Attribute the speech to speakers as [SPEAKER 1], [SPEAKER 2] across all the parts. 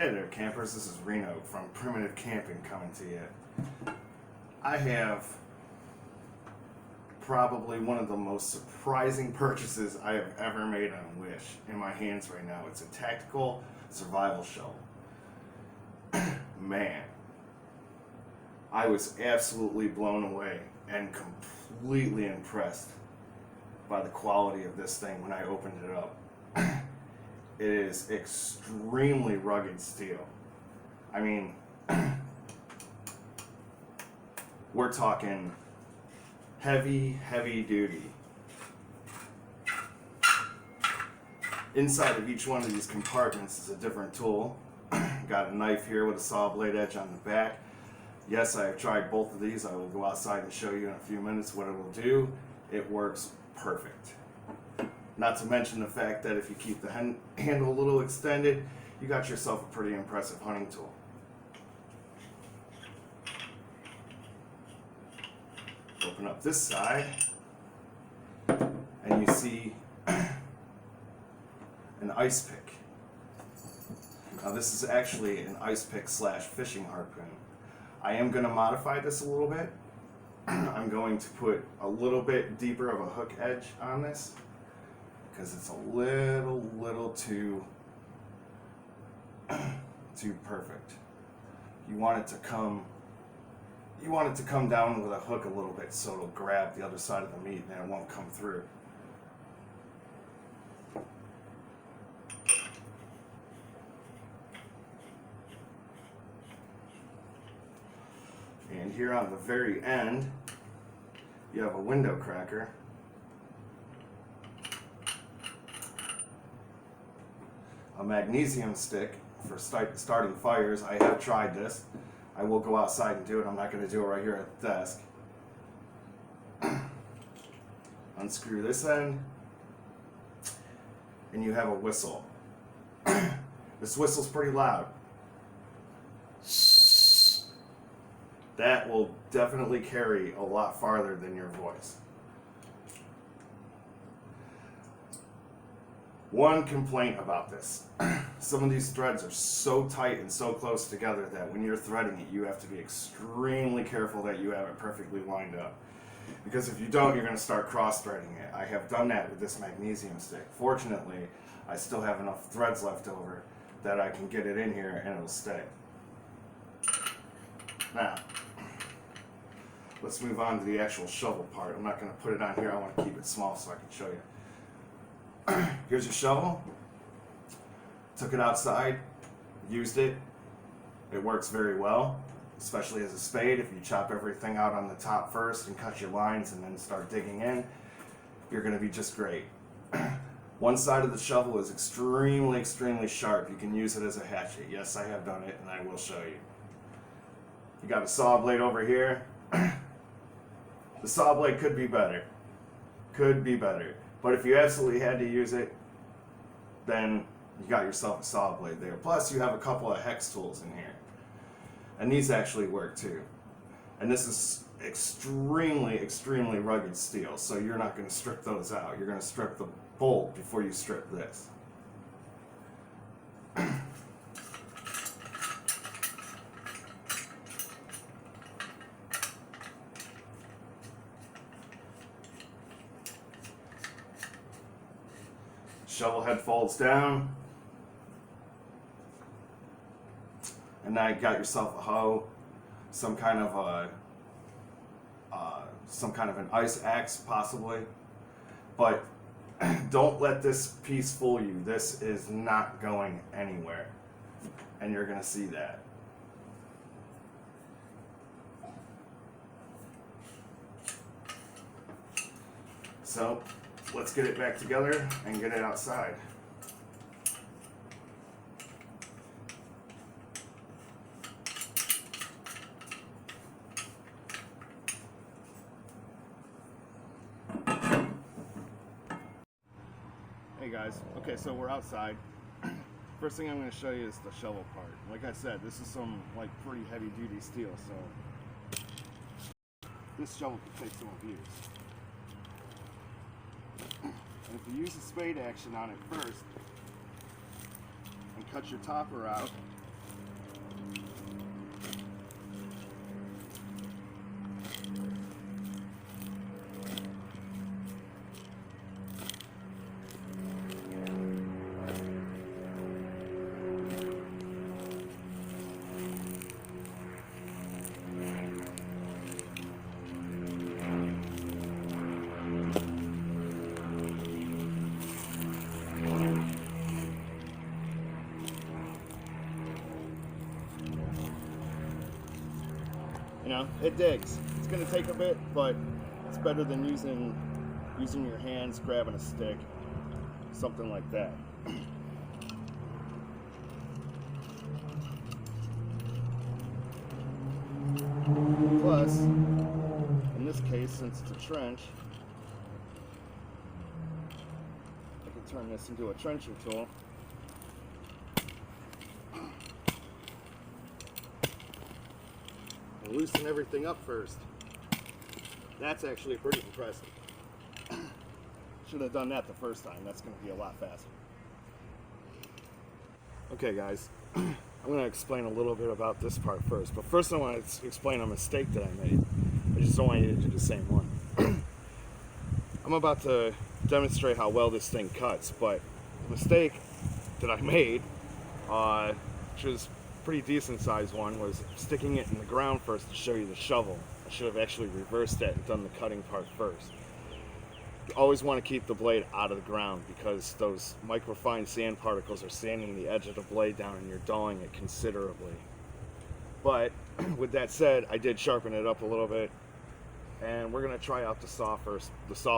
[SPEAKER 1] Hey there, campers. This is Reno from Primitive Camping coming to you. I have probably one of the most surprising purchases I have ever made on Wish in my hands right now. It's a tactical survival shovel. Man, I was absolutely blown away and completely impressed by the quality of this thing when I opened it up. It is extremely rugged steel. I mean, we're talking heavy duty. Inside of each one of these compartments is a different tool. Got a knife here with a saw blade edge on the back. Yes, I have tried both of these. I will go outside and show you in a few minutes what it will do. It works perfect. Not to mention the fact that if you keep the handle a little extended, you got yourself a pretty impressive hunting tool. Open up this side, and you see an ice pick. Now this is actually an ice pick / fishing harpoon. I am going to modify this a little bit. I'm going to put a little bit deeper of a hook edge on this, because it's a little too perfect. You want it to come down with a hook a little bit so it'll grab the other side of the meat and it won't come through. And here on the very end, you have a window cracker. A magnesium stick for starting fires. I have tried this. I will go outside and do it. I'm not going to do it right here at the desk. Unscrew this end, and you have a whistle. This whistle's pretty loud. That will definitely carry a lot farther than your voice. One complaint about this: some of these threads are so tight and so close together that when you're threading it, you have to be extremely careful that you have it perfectly lined up. Because if you don't, you're going to start cross-threading it. I have done that with this magnesium stick. Fortunately, I still have enough threads left over that I can get it in here and it'll stay. Now, let's move on to the actual shovel part. I'm not going to put it on here. I want to keep it small so I can show you. Here's your shovel. Took it outside, used it. It works very well, especially as a spade. If you chop everything out on the top first and cut your lines and then start digging in, you're going to be just great. One side of the shovel is extremely sharp. You can use it as a hatchet. Yes, I have done it, and I will show you. You got a saw blade over here. The saw blade could be better. But if you absolutely had to use it, then you got yourself a saw blade there. Plus, you have a couple of hex tools in here. And these actually work too. And this is extremely rugged steel, so you're not going to strip those out. You're going to strip the bolt before you strip this. Shovel head folds down, and now you got yourself a hoe, some kind of an ice axe possibly. But don't let this piece fool you. This is not going anywhere, and you're going to see that. So let's get it back together and get it outside. Hey guys, okay, so we're outside. First thing I'm going to show you is the shovel part. Like I said, this is some pretty heavy duty steel, so this shovel could take some abuse. And if you use the spade action on it first and cut your topper out
[SPEAKER 2] know, it digs. It's gonna take a bit, but it's better than using your hands, grabbing a stick, something like that. Plus, in this case, since it's a trench, I can turn this into a trenching tool. And loosen everything up first. That's actually pretty impressive. Should have done that the first time. That's going to be a lot faster. Okay, guys. I'm going to explain a little bit about this part first. But first I want to explain a mistake that I made. I just don't want you to do the same one. I'm about to demonstrate how well this thing cuts, but the mistake that I made, which was a pretty decent sized one, was sticking it in the ground first to show you the shovel. I should have actually reversed that and done the cutting part first. You always want to keep the blade out of the ground because those microfine sand particles are sanding the edge of the blade down and you're dulling it considerably. But with that said, I did sharpen it up a little bit, and we're going to try out the saw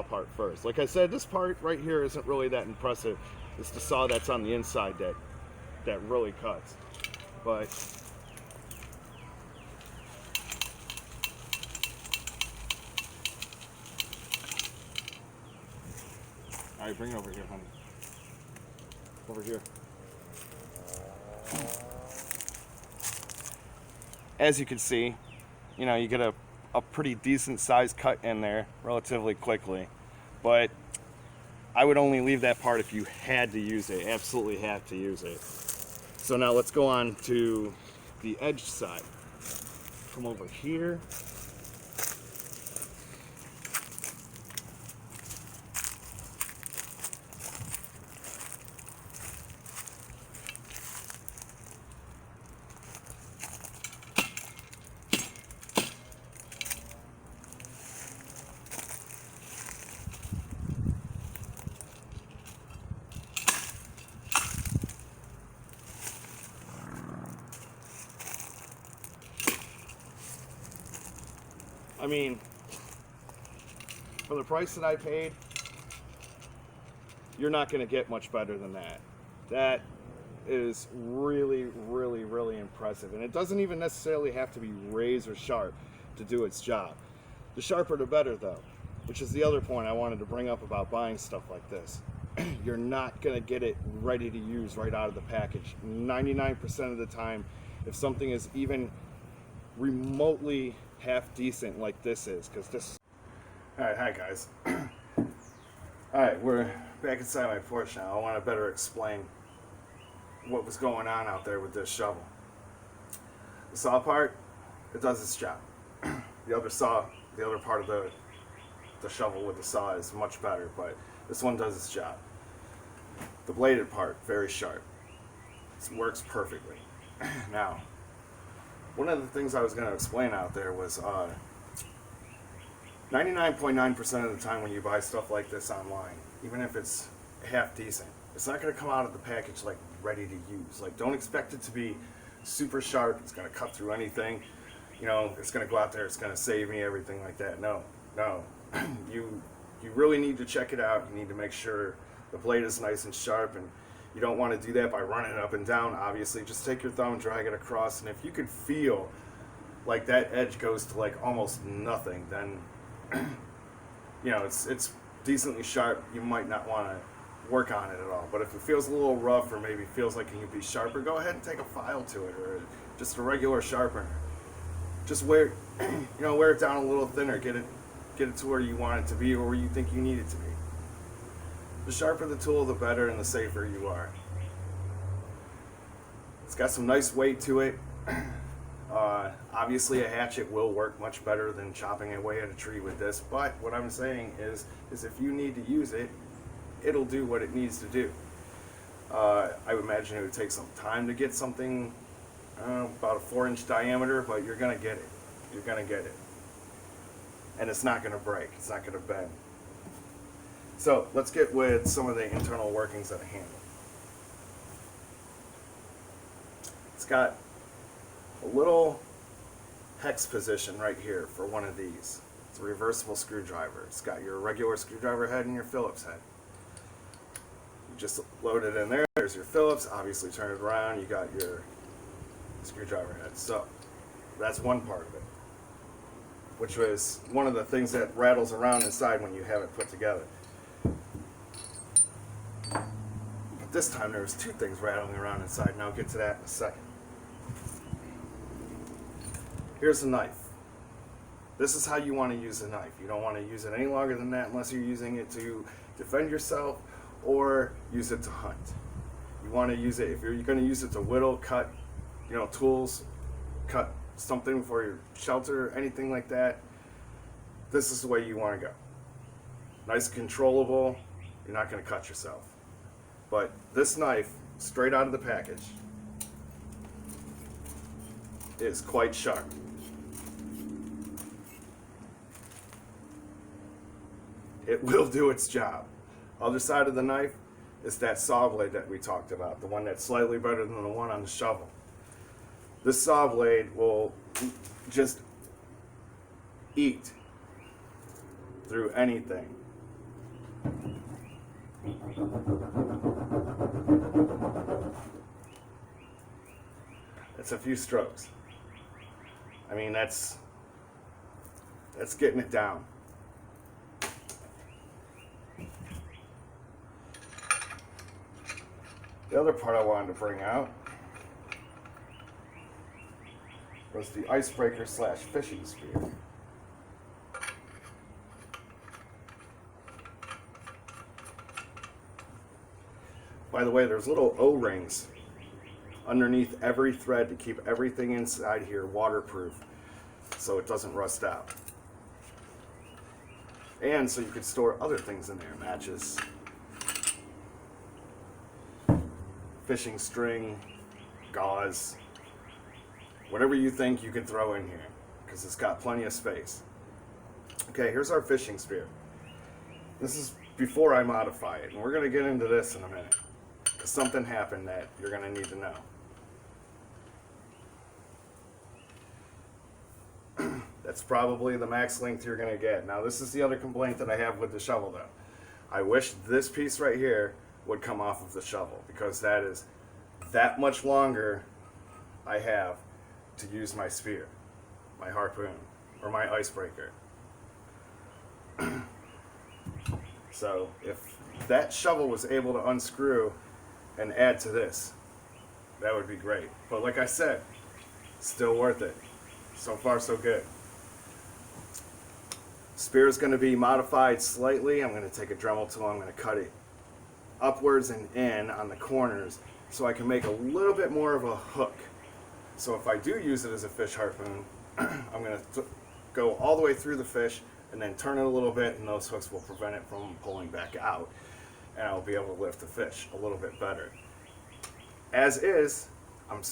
[SPEAKER 2] part first. Like I said, this part right here isn't really that impressive. It's the saw that's on the inside that really cuts. But all right, bring it over here, honey. Over here. As you can see, you know, you get a pretty decent sized cut in there relatively quickly. But I would only leave that part if you had to use it, absolutely have to use it. So now let's go on to the edge side. Come over here. I mean, for the price that I paid, you're not going to get much better than that. That is really, really, really impressive. And it doesn't even necessarily have to be razor sharp to do its job. The sharper the better, though, which is the other point I wanted to bring up about buying stuff like this. You're not going to get it ready to use right out of the package. 99% of the time, if something is even remotely half decent like this is, because this... Alright, hi guys. Alright, we're back inside my porch now. I want to better explain what was going on out there with this shovel. The saw part, it does its job. The other part of the shovel with the saw is much better, but this one does its job. The bladed part, very sharp. It works perfectly. Now, one of the things I was going to explain out there was 99.9% of the time when you buy stuff like this online, even if it's half decent, it's not going to come out of the package like ready to use. Like, don't expect it to be super sharp. It's going to cut through anything. You know, it's going to go out there. It's going to save me, everything like that. No. You really need to check it out. You need to make sure the blade is nice and sharp, and you don't want to do that by running it up and down, obviously. Just take your thumb, drag it across, and if you could feel like that edge goes to like almost nothing, then you know, it's decently sharp. You might not want to work on it at all. But if it feels a little rough, or maybe feels like it could be sharper, go ahead and take a file to it, or just a regular sharpener. Just wear it down a little thinner, get it to where you want it to be, or where you think you need it to be. The sharper the tool, the better and the safer you are. It's got some nice weight to it. Obviously a hatchet will work much better than chopping away at a tree with this, but what I'm saying is if you need to use it, it'll do what it needs to do. I would imagine it would take some time to get something about a 4-inch diameter, but you're gonna get it. You're gonna get it. And it's not gonna break, it's not gonna bend. So let's get with some of the internal workings of the handle. It's got a little
[SPEAKER 1] hex position right here for one of these. It's a reversible screwdriver. It's got your regular screwdriver head and your Phillips head. You just load it in there. There's your Phillips. Obviously turn it around. You got your screwdriver head. So that's one part of it, which was one of the things that rattles around inside when you have it put together. But this time there was two things rattling around inside, and I'll get to that in a second. Here's the knife. This is how you want to use the knife. You don't want to use it any longer than that unless you're using it to defend yourself or use it to hunt. You want to use it, if you're going to use it to whittle, cut, tools, cut something for your shelter, anything like that, this is the way you want to go. Nice, controllable, you're not going to cut yourself. But this knife, straight out of the package, is quite sharp. It will do its job. Other side of the knife is that saw blade that we talked about, the one that's slightly better than the one on the shovel. This saw blade will just eat through anything. That's a few strokes. I mean, that's getting it down. The other part I wanted to bring out was the icebreaker / fishing spear. By the way, there's little O-rings underneath every thread to keep everything inside here waterproof so it doesn't rust out. And so you could store other things in there, matches, fishing string, gauze, whatever you think you can throw in here, because it's got plenty of space. Okay, here's our fishing spear. This is before I modify it, and we're going to get into this in a minute, because something happened that you're going to need to know. That's probably the max length you're going to get. Now, this is the other complaint that I have with the shovel, though. I wish this piece right here would come off of the shovel, because that is that much longer I have to use my spear, my harpoon, or my icebreaker. So if that shovel was able to unscrew and add to this, that would be great. But like I said, still worth it. So far, so good. Spear is going to be modified slightly. I'm going to take a Dremel tool, I'm going to cut it upwards and in on the corners so I can make a little bit more of a hook. So if I do use it as a fish harpoon, I'm going to go all the way through the fish and then turn it a little bit, and those hooks will prevent it from pulling back out, and I'll be able to lift the fish a little bit better. As is, I'm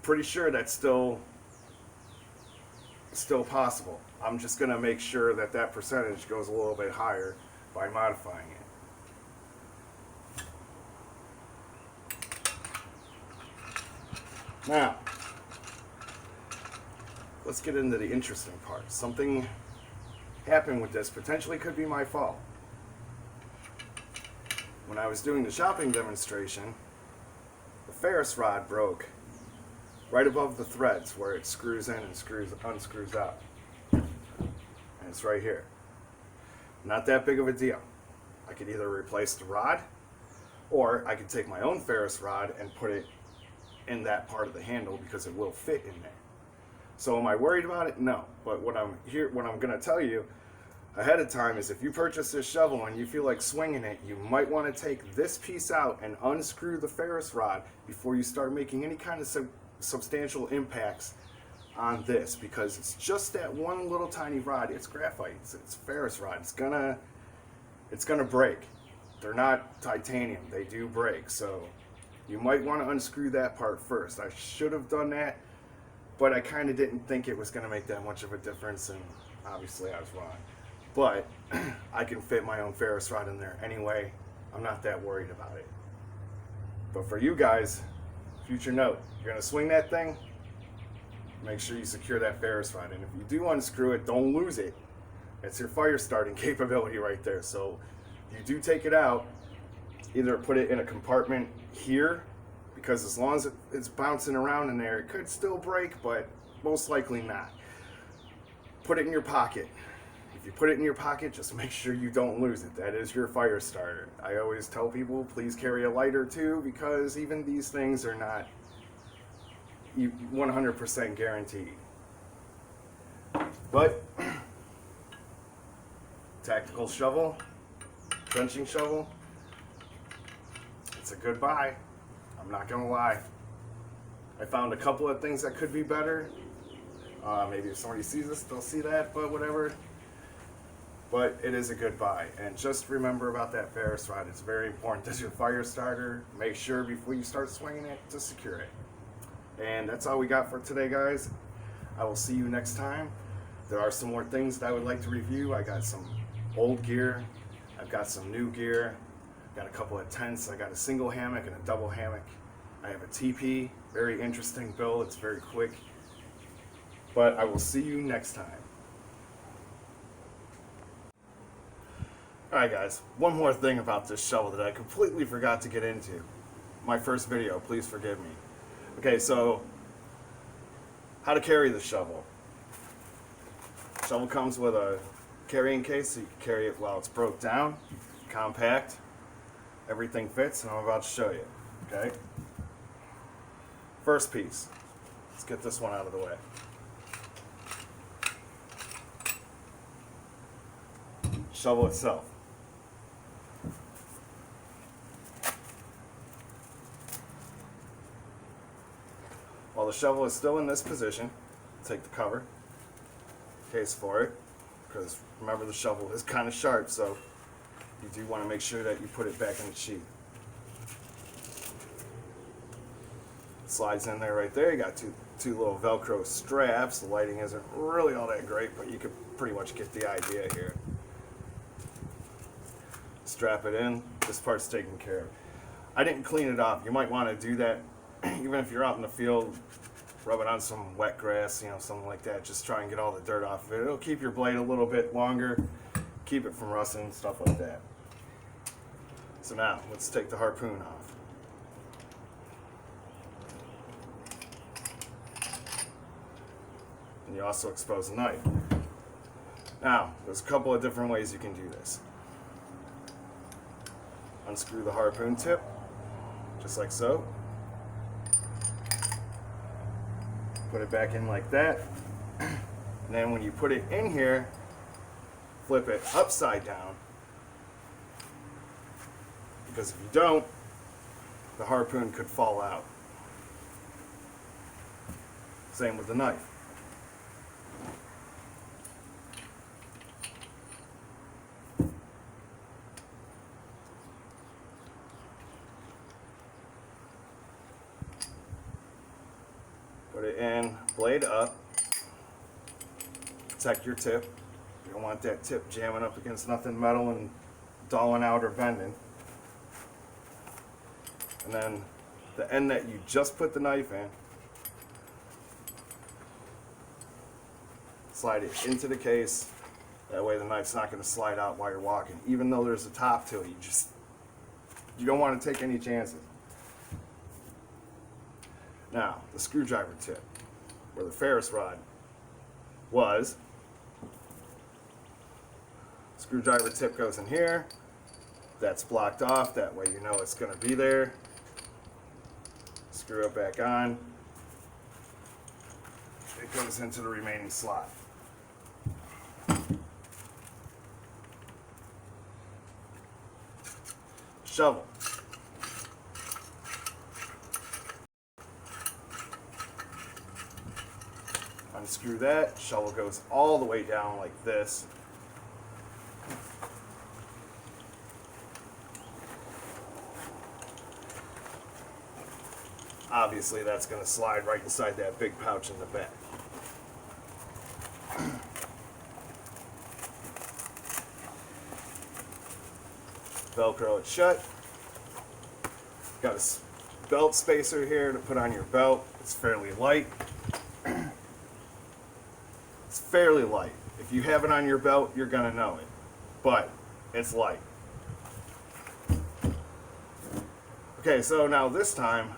[SPEAKER 1] pretty sure that's still possible. I'm just going to make sure that that percentage goes a little bit higher by modifying it. Now, let's get into the interesting part. Something happened with this, potentially could be my fault. When I was doing the shopping demonstration, the Ferris rod broke right above the threads where it screws in and unscrews out. And it's right here. Not that big of a deal. I could either replace the rod, or I could take my own Ferris rod and put it in that part of the handle, because it will fit in there. So am I worried about it? No. But what I'm going to tell you ahead of time is, if you purchase this shovel and you feel like swinging it, you might want to take this piece out and unscrew the Ferris rod before you start making any kind of substantial impacts on this, because it's just that one little tiny rod. It's graphite. It's Ferris rod. It's gonna break. They're not titanium. They do break. So you might want to unscrew that part first. I should have done that, but I kind of didn't think it was going to make that much of a difference, and obviously I was wrong. But I can fit my own Ferris rod in there anyway. I'm not that worried about it. But for you guys, future note, you're going to swing that thing,
[SPEAKER 2] make sure you secure that Ferris rod. And if you do unscrew it, don't lose it. It's your fire starting capability right there. So you do take it out, either put it in a compartment here, because as long as it's bouncing around in there, it could still break, but most likely not. Put it in your pocket. If you put it in your pocket, just make sure you don't lose it. That is your fire starter. I always tell people, please carry a lighter too, because even these things are not 100% guaranteed. But tactical shovel, trenching shovel, it's a good buy. I'm not gonna lie. I found a couple of things that could be better. Maybe if somebody sees this, they'll see that, but whatever. But it is a good buy. And just remember about that Ferris rod. It's very important as your fire starter. Make sure before you start swinging it to secure it. And that's all we got for today, guys. I will see you next time. There are some more things that I would like to review. I got some old gear. I've got some new gear. Got a couple of tents. I got a single hammock and a double hammock. I have a TP. Very interesting build. It's very quick. But I will see you next time. Alright guys, one more thing about this shovel that I completely forgot to get into. My first video, please forgive me. Okay, so how to carry the shovel. Shovel comes with a carrying case, so you can carry it while it's broke down, compact, everything fits, and I'm about to show you. Okay? First piece. Let's get this one out of the way. Shovel itself. While the shovel is still in this position, take the cover case for it, because remember the shovel is kind of sharp, so you do want to make sure that you put it back in the sheath. Slides in there right there. You got two little Velcro straps. The lighting isn't really all that great, but you can pretty much get the idea here. Strap it in. This part's taken care of. I didn't clean it off. You might want to do that even if you're out in the field, rub it on some wet grass, you know, something like that. Just try and get all the dirt off of it. It'll keep your blade a little bit longer, keep it from rusting, stuff like that. So now, let's take the harpoon off. And you also expose the knife. Now, there's a couple of different ways you can do this. Unscrew the harpoon tip, just like so. Put it back in like that. And then when you put it in here, flip it upside down. Because if you don't, the harpoon could fall out. Same with the knife. Put it in, blade up, protect your tip. You don't want that tip jamming up against nothing metal and dulling out or bending. And then the end that you just put the knife in, slide it into the case. That way the knife's not going to slide out while you're walking. Even though there's a top to it, you don't want to take any chances. Now, the screwdriver tip, where the Ferris rod was. Screwdriver tip goes in here. That's blocked off, that way you know it's going to be there. Screw it back on. It goes into the remaining slot. Shovel. Unscrew that, shovel goes all the way down like this. Obviously that's going to slide right inside that big pouch in the back. Velcro it shut. Got a belt spacer here to put on your belt. It's fairly light. fairly light. If you have it on your belt, you're gonna know it, but it's light. Okay, so now this time,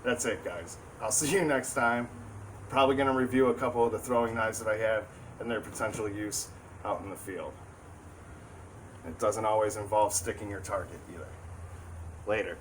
[SPEAKER 2] that's it, guys. I'll see you next time. Probably gonna review a couple of the throwing knives that I have and their potential use out in the field. It doesn't always involve sticking your target either. Later.